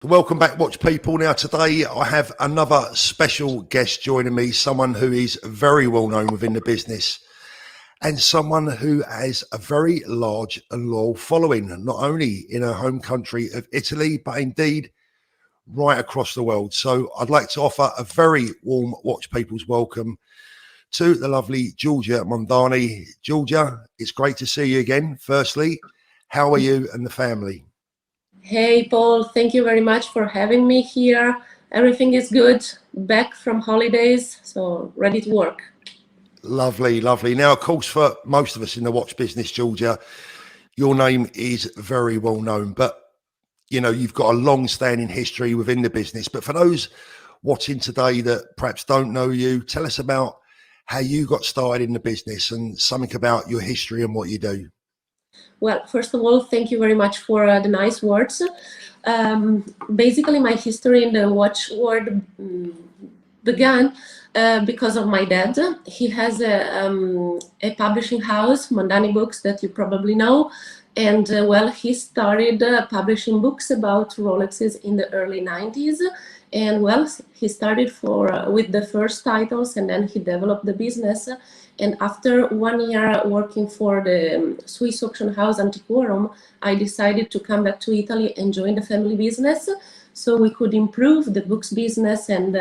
Welcome back, watch people. Now today I have another special guest joining me, someone who is very well known within the business and someone who has a very large and loyal following, not only in her home country of Italy, but indeed right across the world. So I'd like to offer a very warm watch people's welcome to the lovely Giorgia Mondani. Giorgia, it's great to see you again. Firstly, how are you and the family? Hey, Paul, thank you very much for having me here. Everything is good. Back from holidays, so ready to work. Lovely, lovely. Now, of course, for most of us in the watch business, Giorgia, your name is very well known, but you know, you've got a long-standing history within the business. But for those watching today that perhaps don't know you, tell us about how you got started in the business and something about your history and what you do. Well, first of all, thank you very much for the nice words. Basically, my history in the watch world began because of my dad. He has a publishing house, Mondani Books, that you probably know. And well, he started publishing books about Rolexes in the early 90s. And well, he started with the first titles, and then he developed the business. And after 1 year working for the Swiss auction house Antiquorum, I decided to come back to Italy and join the family business so we could improve the books business and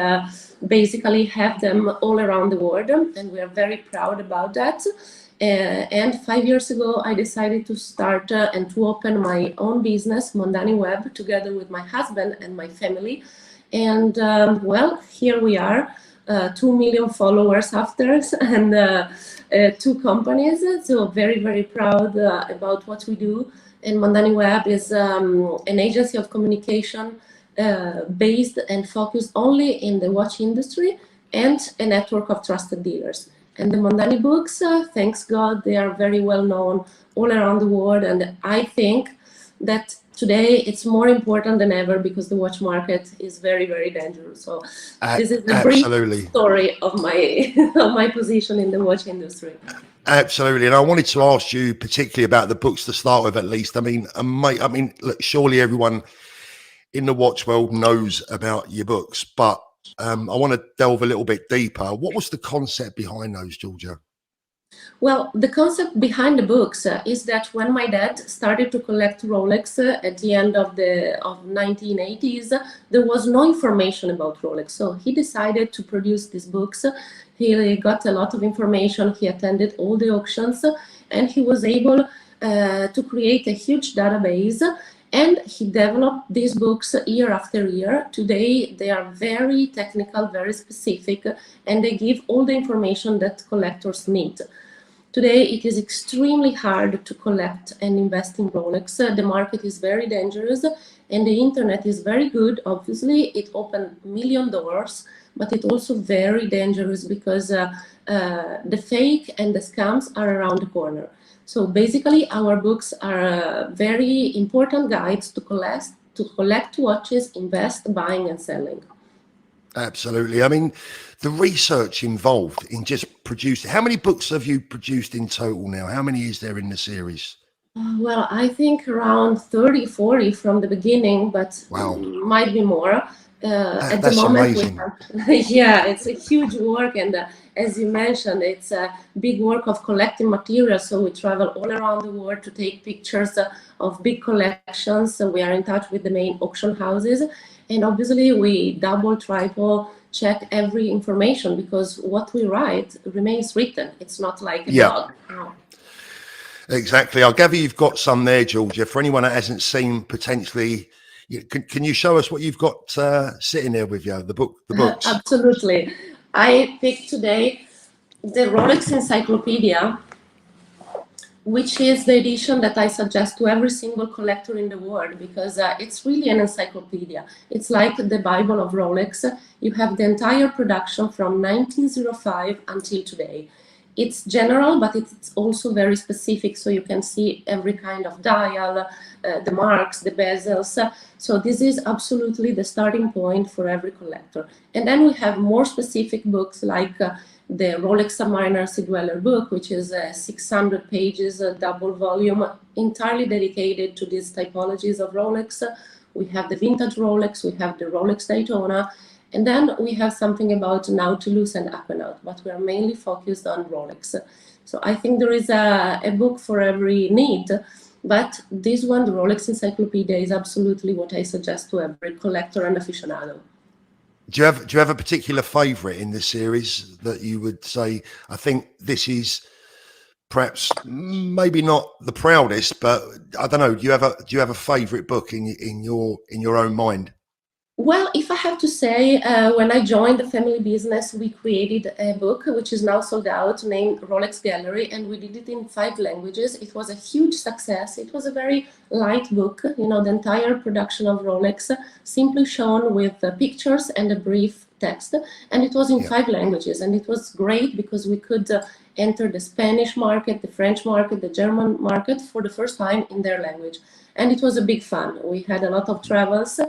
basically have them all around the world. And we are very proud about that. And 5 years ago, I decided to start and to open my own business, Mondani Web, together with my husband and my family. And well, here we are. 2 million followers after, and 2 companies. So very, very proud about what we do. And Mondani Web is an agency of communication based and focused only in the watch industry and a network of trusted dealers. And the Mondani books, thanks God, they are very well known all around the world. And I think that today it's more important than ever because the watch market is very, very dangerous. So this is the brief story of my of my position in the watch industry. Absolutely, and I wanted to ask you particularly about the books to start with. At least, I mean, look, surely everyone in the watch world knows about your books, but I want to delve a little bit deeper. What was the concept behind those, Giorgia? Well, the concept behind the books is that when my dad started to collect Rolex at the end of the 1980s, there was no information about Rolex. So he decided to produce these books. He got a lot of information. He attended all the auctions, and he was able to create a huge database. And he developed these books year after year. Today, they are very technical, very specific, and they give all the information that collectors need. Today, it is extremely hard to collect and invest in Rolex. The market is very dangerous, and the internet is very good. Obviously, it opened million doors, but it's also very dangerous because the fake and the scams are around the corner. So basically, our books are very important guides to collect watches, invest, buying and selling. Absolutely. I mean, the research involved in just producing, how many books have you produced in total now? How many is there in the series? Well, I think around 30, 40 from the beginning, but wow, might be more. At the moment, amazing. Yeah, it's a huge work, and as you mentioned, it's a big work of collecting material. So we travel all around the world to take pictures of big collections. So we are in touch with the main auction houses, and obviously we double, triple check every information because what we write remains written. It's not like a blog. No. Exactly. I gather you've got some there, Giorgia. For anyone that hasn't seen, potentially, can you show us what you've got sitting there with you? The books. Absolutely. I picked today the Rolex Encyclopedia, which is the edition that I suggest to every single collector in the world because it's really an encyclopedia. It's like the Bible of Rolex. You have the entire production from 1905 until today. It's general, but it's also very specific, so you can see every kind of dial, the marks, the bezels. So this is absolutely the starting point for every collector. And then we have more specific books like the Rolex Submariner Sea Dweller book, which is 600 pages, double volume, entirely dedicated to these typologies of Rolex. we have the vintage Rolex, we have the Rolex Daytona, and then we have something about Nautilus and Aquanaut, but we are mainly focused on Rolex. So I think there is a book for every need, but this one, the Rolex Encyclopedia, is absolutely what I suggest to every collector and aficionado. Do you have a particular favourite in the series that you would say, I think this is perhaps maybe not the proudest, but I don't know. Do you have a favourite book in your own mind? Well, if I have to say, when I joined the family business, we created a book which is now sold out, named Rolex Gallery, and we did it in 5 languages. It was a huge success. It was a very light book, you know, the entire production of Rolex, simply shown with pictures and a brief text, and it was in 5 languages, and it was great because we could enter the Spanish market, the French market, the German market for the first time in their language, and it was a big fun. We had a lot of travels.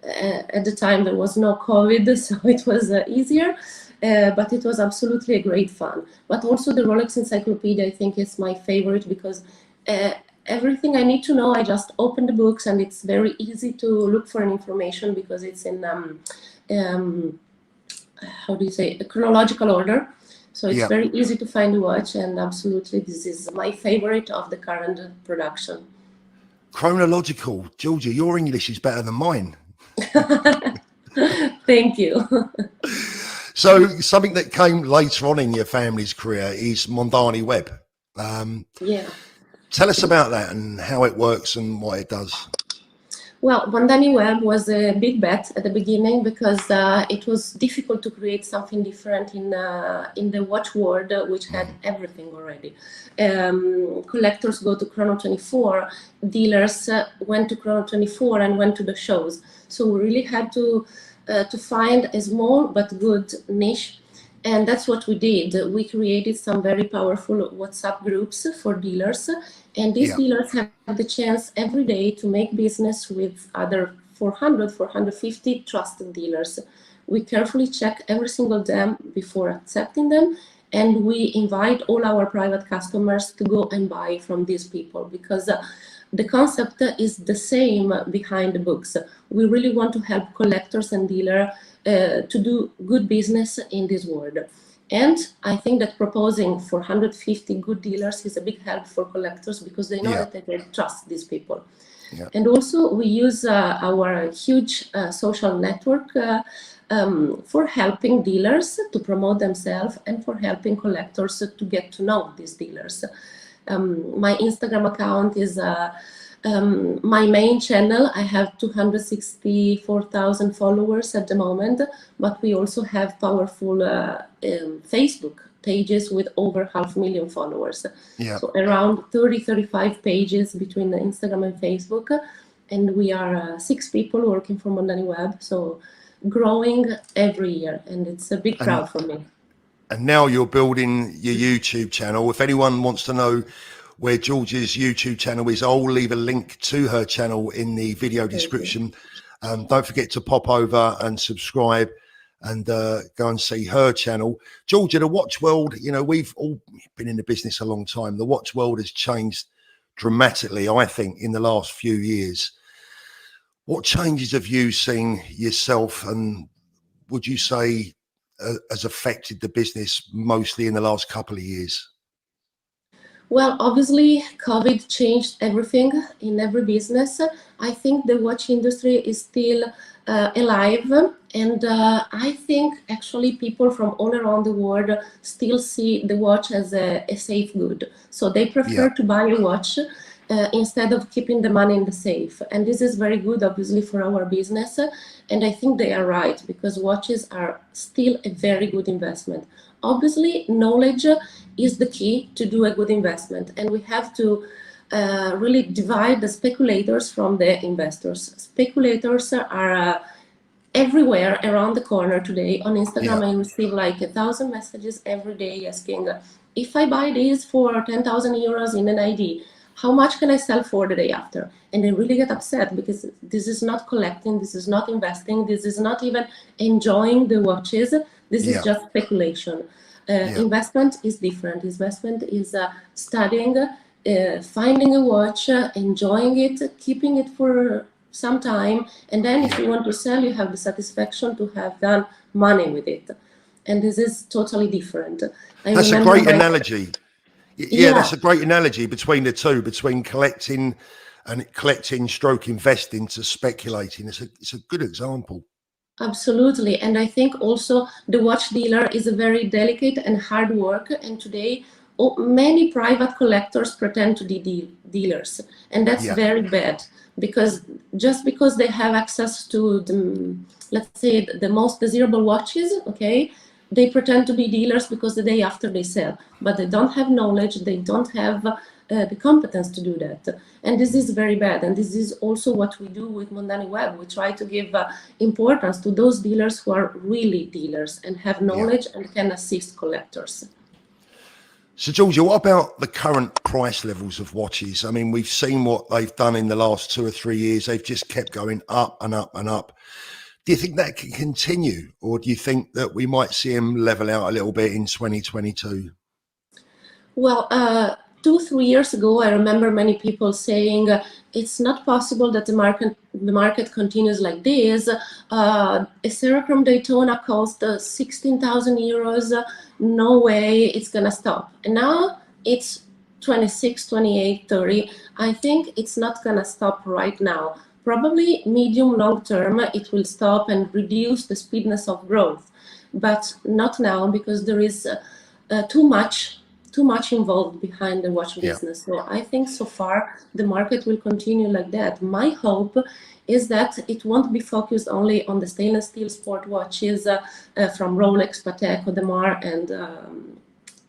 At the time there was no COVID, so it was easier, but it was absolutely a great fun. But also the Rolex Encyclopedia, I think, is my favorite because everything I need to know, I just open the books, and it's very easy to look for an information because it's in how do you say, a chronological order. So it's very easy to find a watch, and absolutely this is my favorite of the current production. Chronological. Giorgia, your English is better than mine. Thank you. So something that came later on in your family's career is Mondani Web. Yeah. Tell us about that and how it works and what it does. Well, Mondani Web was a big bet at the beginning because it was difficult to create something different in the watch world, which had everything already. Collectors go to Chrono24, dealers went to Chrono24 and went to the shows. So we really had to find a small but good niche. And that's what we did. We created some very powerful WhatsApp groups for dealers, and these dealers have the chance every day to make business with other 400, 450 trusted dealers. We carefully check every single them before accepting them, and we invite all our private customers to go and buy from these people because the concept is the same behind the books. We really want to help collectors and dealers to do good business in this world. And I think that proposing 450 good dealers is a big help for collectors because they know that they can trust these people. And also we use our huge social network for helping dealers to promote themselves and for helping collectors to get to know these dealers. My Instagram account is my main channel. I have 264,000 followers at the moment, but we also have powerful Facebook pages with over 500,000 followers. So around 30-35 pages between Instagram and Facebook, and we are 6 people working for Mondani Web, so growing every year, and it's a big proud for me. And now you're building your YouTube channel. If anyone wants to know where Giorgia's YouTube channel is, I'll leave a link to her channel in the video description. Don't forget to pop over and subscribe and go and see her channel. Giorgia, the watch world, you know, we've all been in the business a long time. The watch world has changed dramatically, I think, in the last few years. What changes have you seen yourself, and would you say has affected the business mostly in the last couple of years? Well, obviously, COVID changed everything in every business. I think the watch industry is still alive, and I think actually people from all around the world still see the watch as a safe good. So they prefer to buy a watch instead of keeping the money in the safe. And this is very good, obviously, for our business. And I think they are right, because watches are still a very good investment. Obviously, knowledge is the key to do a good investment, and we have to really divide the speculators from the investors. Speculators are everywhere around the corner today. On Instagram, I receive like 1,000 messages every day asking, if I buy this for 10,000 euros in an ID, how much can I sell for the day after? And they really get upset because this is not collecting, this is not investing, this is not even enjoying the watches. This is just speculation. Investment is different. Investment is studying, finding a watch, enjoying it, keeping it for some time, and then if you want to sell, you have the satisfaction to have done money with it. And this is totally different. That's a great analogy. Yeah, Yeah, that's a great analogy between the two, between collecting stroke investing to speculating. It's a good example. absolutely. And I think also the watch dealer is a very delicate and hard work. And today, many private collectors pretend to be dealers. And that's Yeah, very bad, because just because they have access to the, let's say, the most desirable watches, okay, they pretend to be dealers because the day after they sell, but they don't have knowledge, they don't have the competence to do that. And this is very bad. And this is also what we do with Mondani Web. We try to give importance to those dealers who are really dealers and have yeah. knowledge and can assist collectors. So, Giorgia, what about the current price levels of watches? I mean, we've seen what they've done in the last 2 or 3 years. They've just kept going up and up and up. Do you think that can continue, or do you think that we might see them level out a little bit in 2022? Well, 2-3 years ago, I remember many people saying it's not possible that the market continues like this. A Serachrome Daytona cost 16,000 euros. No way it's gonna stop. And now it's 26, 28, 30. I think it's not gonna stop right now. Probably medium long term it will stop and reduce the speedness of growth, but not now, because there is too much involved behind the watch Yeah, business. So I think so far the market will continue like that. My hope is that it won't be focused only on the stainless steel sport watches from Rolex, Patek, Audemars, and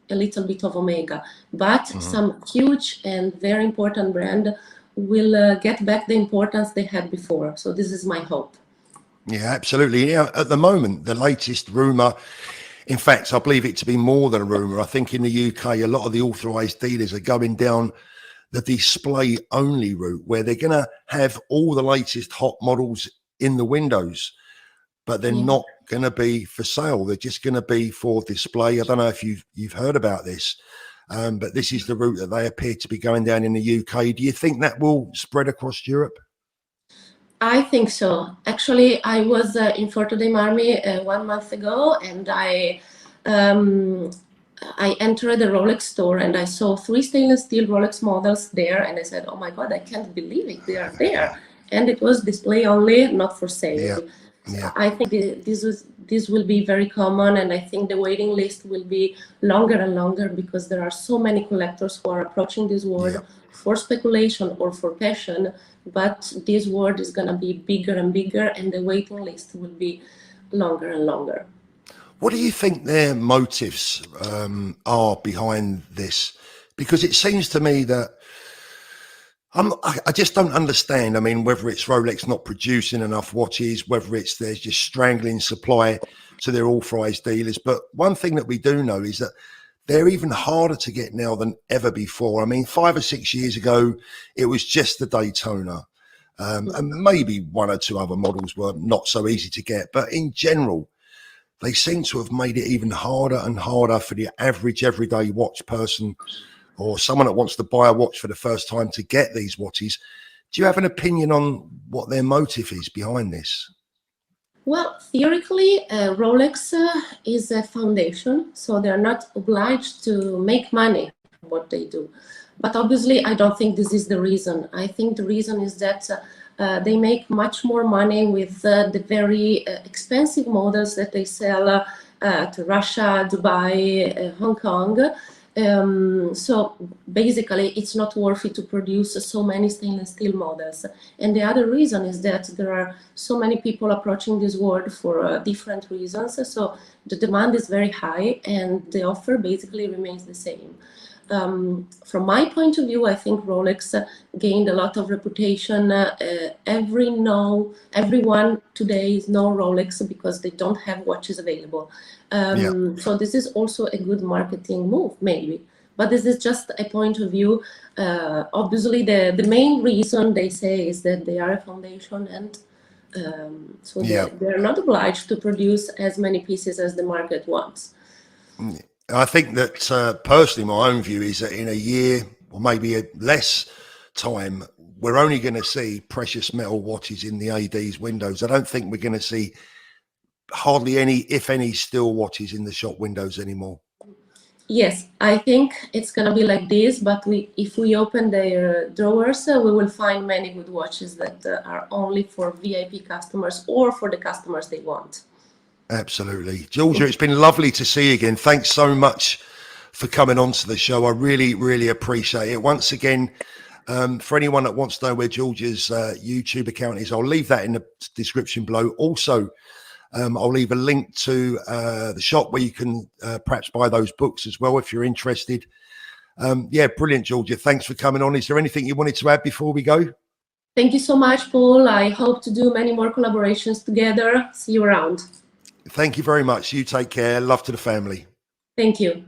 a little bit of Omega, but some huge and very important brand will get back the importance they had before. So this is my hope. yeah, absolutely. Yeah, at the moment, the latest rumor, in fact, I believe it to be more than a rumor. I think in the UK, a lot of the authorized dealers are going down the display only route, where they're going to have all the latest hot models in the windows, but they're Yeah. not going to be for sale. They're just going to be for display. I don't know if you've heard about this, but this is the route that they appear to be going down in the UK. Do you think that will spread across Europe? I think so. Actually, I was in Forte dei Marmi 1 month ago, and um, I entered the Rolex store and I saw 3 stainless steel Rolex models there, and I said, "Oh my God, I can't believe it! They are there!" And it was display only, not for sale. Yeah, So yeah, I think this will be very common, and I think the waiting list will be longer and longer, because there are so many collectors who are approaching this world yeah. for speculation or for passion. But this world is going to be bigger and bigger, and the waiting list will be longer and longer. What do you think their motives are behind this? Because it seems to me that I just don't understand. I mean, whether it's Rolex not producing enough watches, whether it's there's just strangling supply to their authorized dealers. But one thing that we do know is that they're even harder to get now than ever before. I mean, 5 or 6 years ago, it was just the Daytona. And maybe 1 or 2 other models were not so easy to get. But in general, they seem to have made it even harder and harder for the average everyday watch person, or someone that wants to buy a watch for the first time, to get these watches. Do you have an opinion on what their motive is behind this? Well, theoretically, Rolex is a foundation, so they're not obliged to make money from what they do. But obviously, I don't think this is the reason. I think the reason is that they make much more money with the very expensive models that they sell to Russia, Dubai, Hong Kong. So basically, it's not worth it to produce so many stainless steel models. And the other reason is that there are so many people approaching this world for different reasons. So the demand is very high, and the offer basically remains the same. From my point of view, I think Rolex gained a lot of reputation. Everyone today knows Rolex because they don't have watches available. Yeah, So this is also a good marketing move, maybe. But this is just a point of view. Obviously, the main reason they say is that they are a foundation, and so yeah. they're not obliged to produce as many pieces as the market wants. I think that personally, my own view is that in a year or maybe less time, we're only going to see precious metal watches in the AD's windows. I don't think we're going to see hardly any, if any, steel watches in the shop windows anymore. Yes, I think it's gonna be like this, but if we open their drawers, we will find many good watches that are only for VIP customers or for the customers they want. Absolutely. Giorgia, it's been lovely to see you again. Thanks so much for coming on to the show. I really, really appreciate it. Once again, for anyone that wants to know where Giorgia's YouTube account is, I'll leave that in the description below. Also, I'll leave a link to the shop where you can perhaps buy those books as well if you're interested. Yeah, brilliant, Giorgia. Thanks for coming on. Is there anything you wanted to add before we go? Thank you so much, Paul. I hope to do many more collaborations together. See you around. Thank you very much. You take care. Love to the family. Thank you.